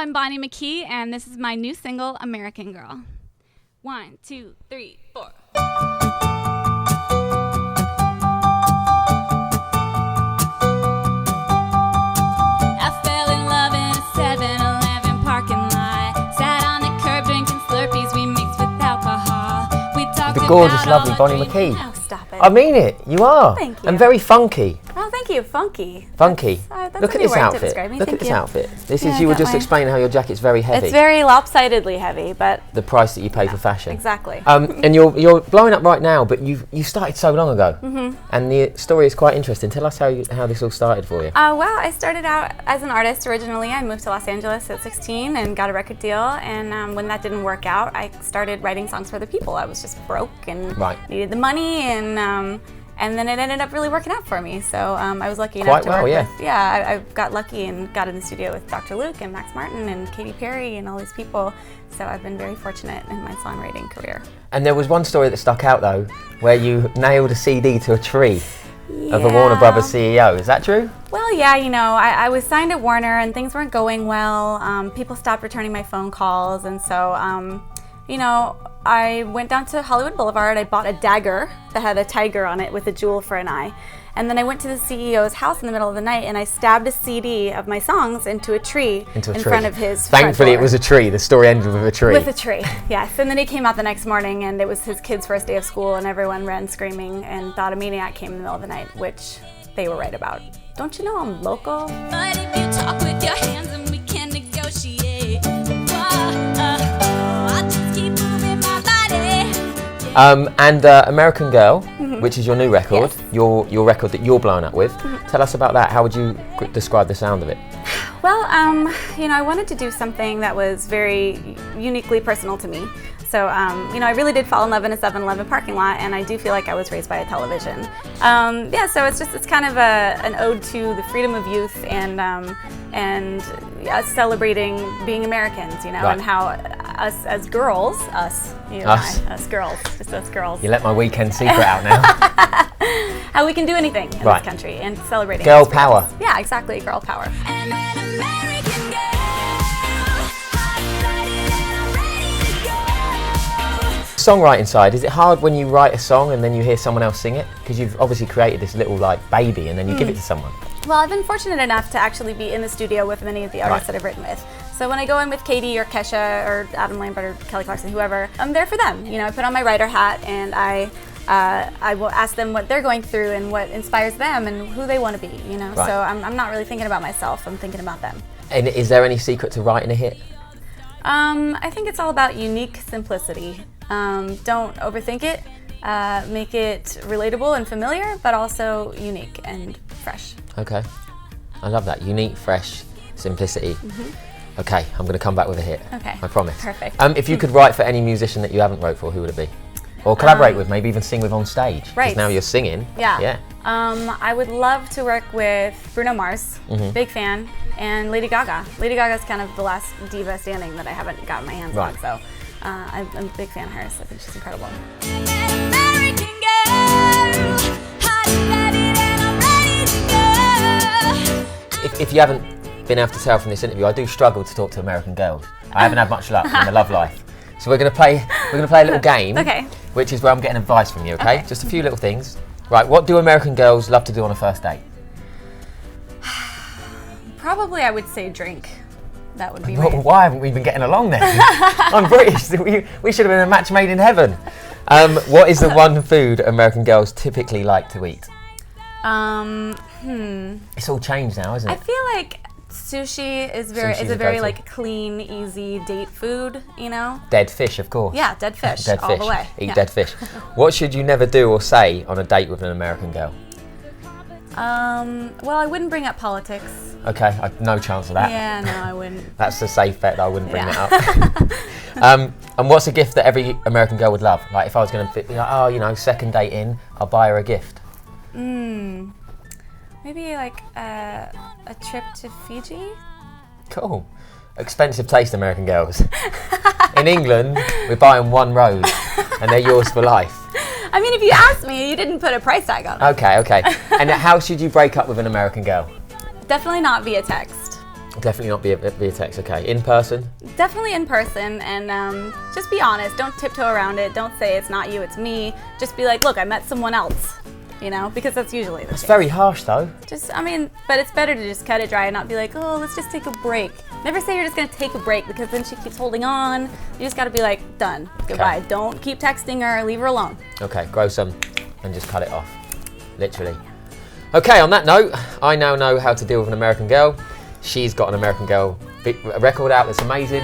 I'm Bonnie McKee, and this is my new single, American Girl. 1, 2, 3, 4. I fell in love in a 7-Eleven parking lot. Sat on the curb drinking Slurpees we mixed with alcohol. We talked The gorgeous, about lovely all Bonnie the dreams. McKee. Oh, stop it. I mean it, you are. Thank you. And very funky. Oh, thank you. Funky. Funky. That's Look a at new this word to outfit. describe me. Look Thank at this you. outfit. This Yeah, is, you were got just my- explaining how your jacket's very heavy. It's very lopsidedly heavy, but The price that you pay for fashion. exactly. And you're blowing up right now, but you started so long ago. Mm-hmm. And the story is quite interesting. Tell us how this all started for you. Well, I started out as an artist originally. I moved to Los Angeles at 16 and got a record deal. And when that didn't work out, I started writing songs for the people. I was just broke and needed the money, and then it ended up really working out for me. So I was lucky enough to work with. Yeah, I got lucky and got in the studio with Dr. Luke and Max Martin and Katy Perry and all these people. So I've been very fortunate in my songwriting career. And there was one story that stuck out though, where you nailed a CD to a tree of the Warner Brothers CEO. Is that true? Well, yeah, I was signed at Warner and things weren't going well. People stopped returning my phone calls, and so, I went down to Hollywood Boulevard. I bought a dagger that had a tiger on it with a jewel for an eye. And then I went to the CEO's house in the middle of the night and I stabbed a CD of my songs into a tree in front of his Thankfully, front door. it was a tree. The story ended with a tree. With a tree, yes. And then he came out the next morning and it was his kid's first day of school and everyone ran screaming and thought a maniac came in the middle of the night, which they were right about. Don't you know I'm local? But if you talk with your hands and we can negotiate, I'll just keep moving my body. And American Girl, which is your new record, Yes. your record that you're blowing up with. Tell us about that. How would you describe the sound of it? Well, I wanted to do something that was very uniquely personal to me. So, I really did fall in love in a 7-Eleven parking lot, and I do feel like I was raised by a television. So it's kind of an ode to the freedom of youth and us celebrating being Americans, and how us as girls, us girls, just us girls. You let my weekend secret out now. How we can do anything in this country and celebrating Girl those freedoms. power. Yeah, exactly, girl power. And an American girl, hot-blooded and I'm ready to go. Songwriting side, is it hard when you write a song and then you hear someone else sing it? Because you've obviously created this little baby and then you give it to someone. Well, I've been fortunate enough to actually be in the studio with many of the artists that I've written with. So when I go in with Katy or Kesha or Adam Lambert or Kelly Clarkson, whoever, I'm there for them. I put on my writer hat and I will ask them what they're going through and what inspires them and who they want to be. So I'm not really thinking about myself. I'm thinking about them. And is there any secret to writing a hit? I think it's all about unique simplicity. Don't overthink it. Make it relatable and familiar, but also unique and fresh. Okay, I love that. Unique, fresh, simplicity. Okay, I'm going to come back with a hit. Okay, I promise. Perfect. If you could write for any musician that you haven't wrote for, who would it be? Or collaborate with, maybe even sing with on stage. Right. Because now you're singing. Yeah. I would love to work with Bruno Mars, big fan, and Lady Gaga. Lady Gaga's kind of the last diva standing that I haven't gotten my hands on, so I'm a big fan of hers. I think she's incredible. And an American girl, hot-blooded and I'm ready to go. If you haven't been able to tell from this interview, I do struggle to talk to American girls. I haven't had much luck in the love life. So we're going to play a little game, which is where I'm getting advice from you, okay? Just a few little things. Right, what do American girls love to do on a first date? Probably I would say drink. That would be my... Why haven't we been getting along then? I'm British. We should have been a match made in heaven. What is the one food American girls typically like to eat? It's all changed now, isn't it? I feel like sushi is a very clean, easy date food, Dead fish, of course. Yeah, dead fish, Dead all fish. the way. Eat dead fish. What should you never do or say on a date with an American girl? Well, I wouldn't bring up politics. Okay, no chance of that. Yeah, no, I wouldn't. That's a safe bet that I wouldn't bring that up. And what's a gift that every American girl would love? Like if I was going to be like, second date in, I'll buy her a gift. Maybe like a trip to Fiji? Cool. Expensive taste, American girls. In England, we're buying one rose and they're yours for life. I mean, if you asked me, you didn't put a price tag on it. Okay. And how should you break up with an American girl? Definitely not via text. Definitely not via text. Okay, in person. Definitely in person, and just be honest. Don't tiptoe around it. Don't say it's not you, it's me. Just be like, look, I met someone else. You know, because that's usually the case. It's very harsh, though. But it's better to just cut it dry and not be like, oh, let's just take a break. Never say you're just gonna take a break, because then she keeps holding on. You just gotta be like, done, goodbye. Okay. Don't keep texting her, leave her alone. Okay, grow some and just cut it off, literally. Okay, on that note, I now know how to deal with an American girl. She's got an American Girl record out that's amazing.